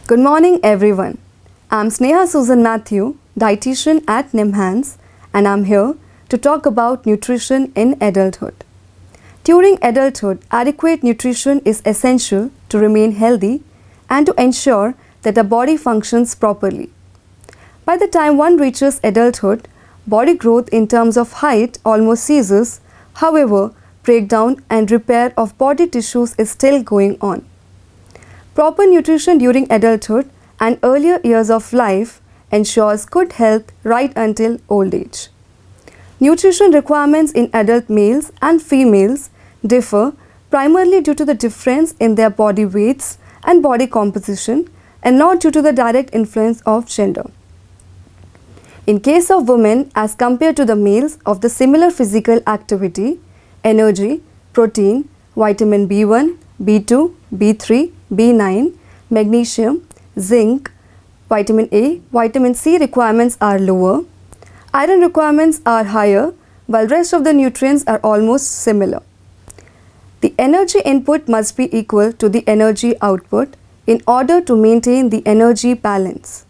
Good morning, everyone. I'm Sneha Susan Matthew, dietitian at NIMHANS, and I'm here to talk about nutrition in adulthood. During adulthood, adequate nutrition is essential to remain healthy and to ensure that the body functions properly. By the time one reaches adulthood, body growth in terms of height almost ceases. However, breakdown and repair of body tissues is still going on. Proper nutrition during adulthood and earlier years of life ensures good health right until old age. Nutrition requirements in adult males and females differ primarily due to the difference in their body weights and body composition and not due to the direct influence of gender. In case of women as compared to the males of the similar physical activity, energy, protein, vitamin B1, B2, B3, B9, magnesium, zinc, vitamin A, vitamin C requirements are lower, iron requirements are higher, while rest of the nutrients are almost similar. The energy input must be equal to the energy output in order to maintain the energy balance.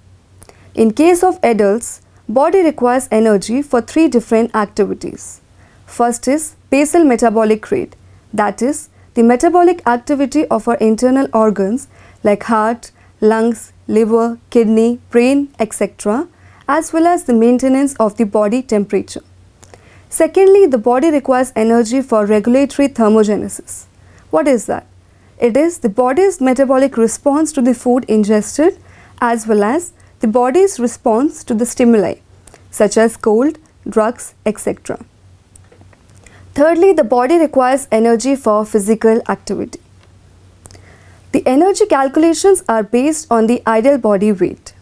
In case of adults, body requires energy for three different activities. First is basal metabolic rate, that is, the metabolic activity of our internal organs like heart, lungs, liver, kidney, brain, etc., as well as the maintenance of the body temperature. Secondly, the body requires energy for regulatory thermogenesis. What is that? It is the body's metabolic response to the food ingested as well as the body's response to the stimuli such as cold, drugs, etc. Thirdly, the body requires energy for physical activity. The energy calculations are based on the ideal body weight.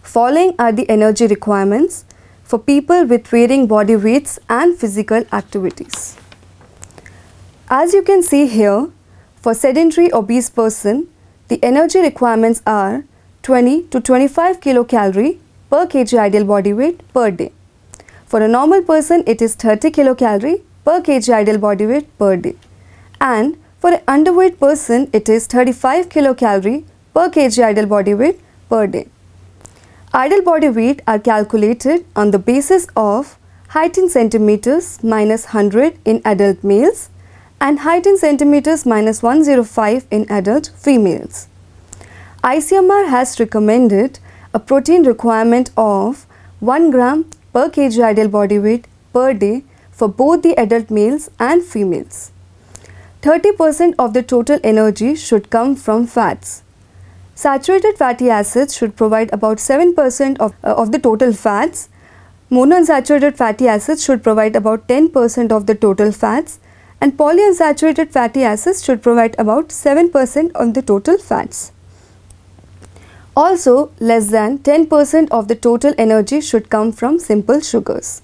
Following are the energy requirements for people with varying body weights and physical activities. As you can see here, for sedentary obese person, the energy requirements are 20 to 25 kilocalorie per kg ideal body weight per day. For a normal person, it is 30 kilocalorie per kg ideal body weight per day. And for an underweight person, it is 35 kilocalorie per kg ideal body weight per day. Ideal body weight are calculated on the basis of height in centimeters minus 100 in adult males and height in centimeters minus 105 in adult females. ICMR has recommended a protein requirement of 1 gram per kg ideal body weight per day for both the adult males and females. 30% of the total energy should come from fats. Saturated fatty acids should provide about 7% of the total fats. Monounsaturated fatty acids should provide about 10% of the total fats, and polyunsaturated fatty acids should provide about 7% of the total fats. Also, less than 10% of the total energy should come from simple sugars.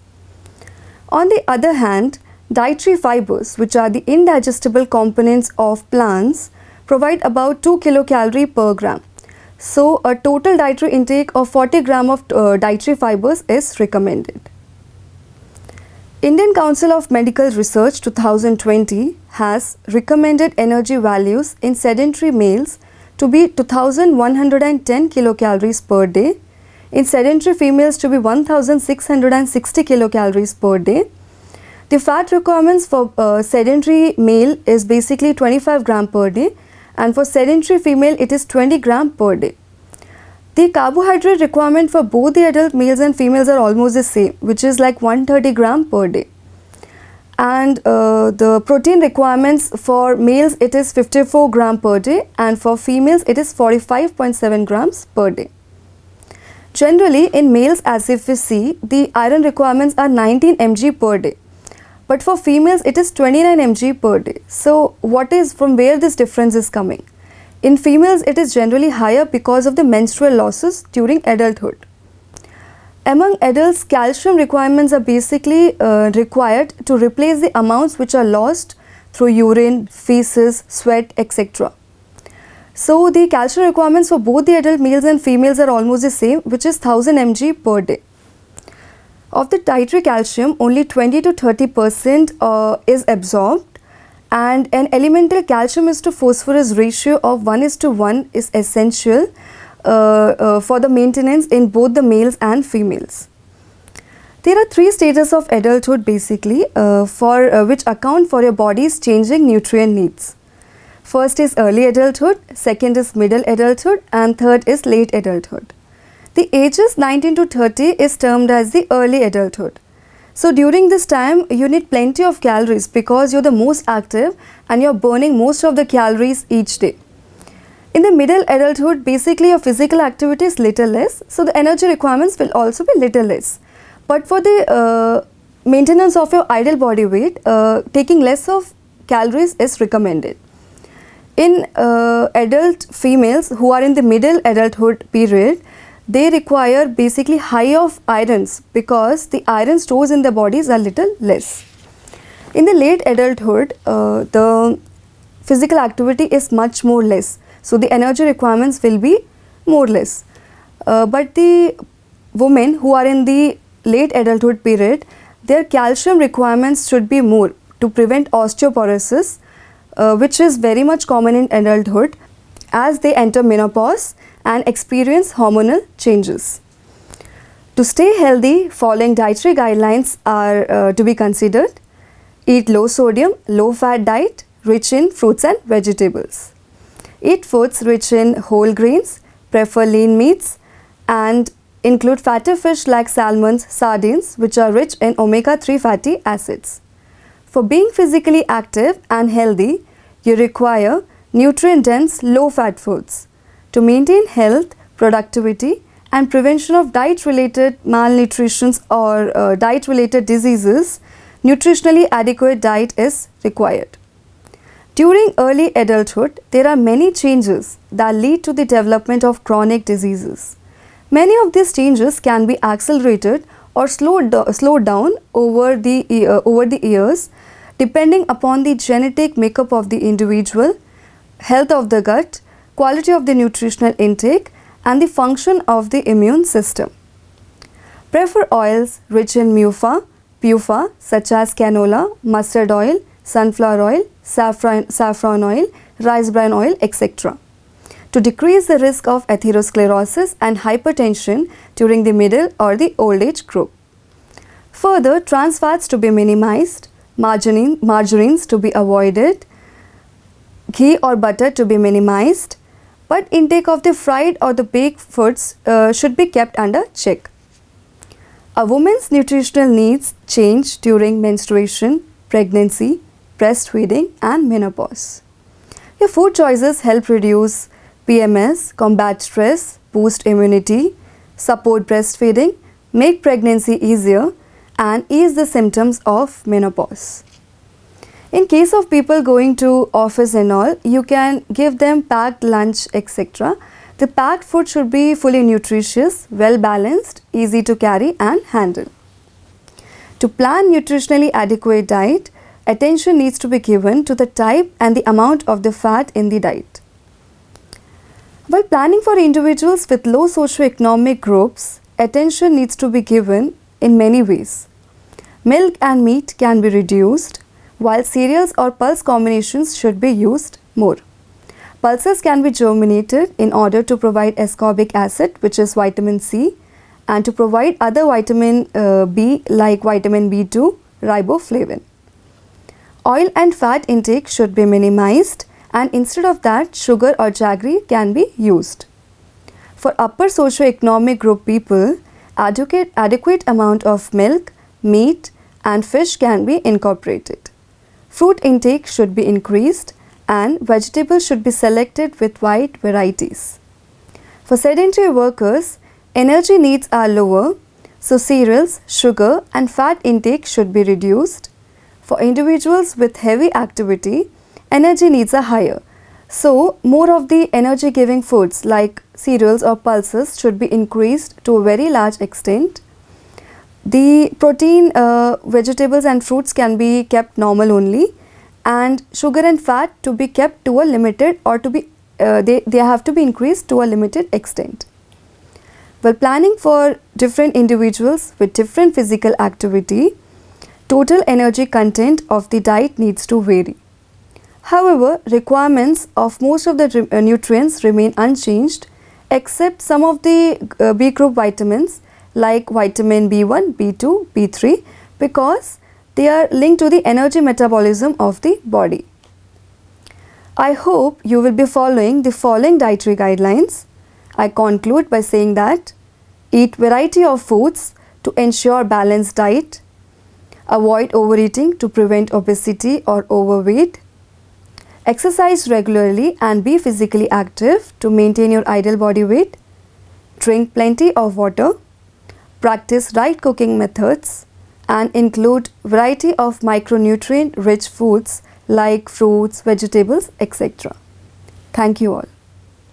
On the other hand, dietary fibers, which are the indigestible components of plants, provide about 2 kilocalorie per gram. So, a total dietary intake of 40 gram of dietary fibers is recommended. Indian Council of Medical Research 2020 has recommended energy values in sedentary males to be 2110 kilocalories per day, in sedentary females to be 1660 kilocalories per day. The fat requirements for sedentary male is basically 25 gram per day, and for sedentary female it is 20 gram per day. The carbohydrate requirement for both the adult males and females are almost the same, which is like 130 gram per day. And the protein requirements for males it is 54 gram per day, and for females it is 45.7 grams per day. Generally, in males, as if we see, the iron requirements are 19 mg per day, but for females it is 29 mg per day. So, from where this difference is coming? In females, it is generally higher because of the menstrual losses during adulthood. Among adults, calcium requirements are basically required to replace the amounts which are lost through urine, feces, sweat, etc. So, the calcium requirements for both the adult males and females are almost the same, which is 1000 mg per day. Of the dietary calcium, only 20 to 30% is absorbed, and an elemental calcium is to phosphorus ratio of 1:1 is essential for the maintenance in both the males and females. There are 3 stages of adulthood basically for which account for your body's changing nutrient needs. First is early adulthood, second is middle adulthood, and third is late adulthood. The ages 19 to 30 is termed as the early adulthood. So during this time you need plenty of calories because you're the most active and you're burning most of the calories each day. In the middle adulthood, basically your physical activity is little less, so the energy requirements will also be little less. But for the maintenance of your ideal body weight, taking less of calories is recommended. In adult females who are in the middle adulthood period, they require basically high of irons because the iron stores in their bodies are little less. In the late adulthood, the physical activity is much more less, so the energy requirements will be more less. But the women who are in the late adulthood period, their calcium requirements should be more to prevent osteoporosis, which is very much common in adulthood as they enter menopause and experience hormonal changes. To stay healthy, following dietary guidelines are to be considered. Eat low sodium, low fat diet rich in fruits and vegetables. Eat foods rich in whole grains, prefer lean meats, and include fatty fish like salmons, sardines, which are rich in omega-3 fatty acids. For being physically active and healthy, you require nutrient-dense, low-fat foods. To maintain health, productivity, and prevention of diet-related malnutrition or diet-related diseases, nutritionally adequate diet is required. During early adulthood, there are many changes that lead to the development of chronic diseases. Many of these changes can be accelerated or slowed down over the years, depending upon the genetic makeup of the individual, health of the gut, quality of the nutritional intake, and the function of the immune system. Prefer oils rich in PUFA such as canola, mustard oil, sunflower oil, saffron oil, rice bran oil, etc. to decrease the risk of atherosclerosis and hypertension during the middle or the old age group. Further, trans fats to be minimized, margarines to be avoided, ghee or butter to be minimized, but intake of the fried or the baked foods should be kept under check. A woman's nutritional needs change during menstruation, pregnancy, breastfeeding, and menopause. Your food choices help reduce PMS, combat stress, boost immunity, support breastfeeding, make pregnancy easier, and ease the symptoms of menopause. In case of people going to office and all, you can give them packed lunch, etc. The packed food should be fully nutritious, well balanced, easy to carry and handle. To plan nutritionally adequate diet, attention needs to be given to the type and the amount of the fat in the diet. While planning for individuals with low socioeconomic groups, attention needs to be given in many ways. Milk and meat can be reduced, while cereals or pulse combinations should be used more. Pulses can be germinated in order to provide ascorbic acid, which is vitamin C, and to provide other vitamin B like vitamin B2, riboflavin. Oil and fat intake should be minimized, and instead of that, sugar or jaggery can be used. For upper socioeconomic group people, adequate amount of milk, meat, and fish can be incorporated. Fruit intake should be increased, and vegetables should be selected with wide varieties. For sedentary workers, energy needs are lower, so cereals, sugar, and fat intake should be reduced. For individuals with heavy activity, energy needs are higher, so more of the energy giving foods like cereals or pulses should be increased to a very large extent. The protein, vegetables and fruits can be kept normal only, and sugar and fat to be kept to a limited or to be they have to be increased to a limited extent. While planning for different individuals with different physical activity, total energy content of the diet needs to vary. However, requirements of most of the nutrients remain unchanged except some of the B group vitamins like vitamin B1, B2, B3 because they are linked to the energy metabolism of the body. I hope you will be following the following dietary guidelines. I conclude by saying that eat variety of foods to ensure balanced diet, avoid overeating to prevent obesity or overweight, exercise regularly and be physically active to maintain your ideal body weight, drink plenty of water, practice right cooking methods, and include variety of micronutrient rich foods like fruits, vegetables, etc. Thank you all.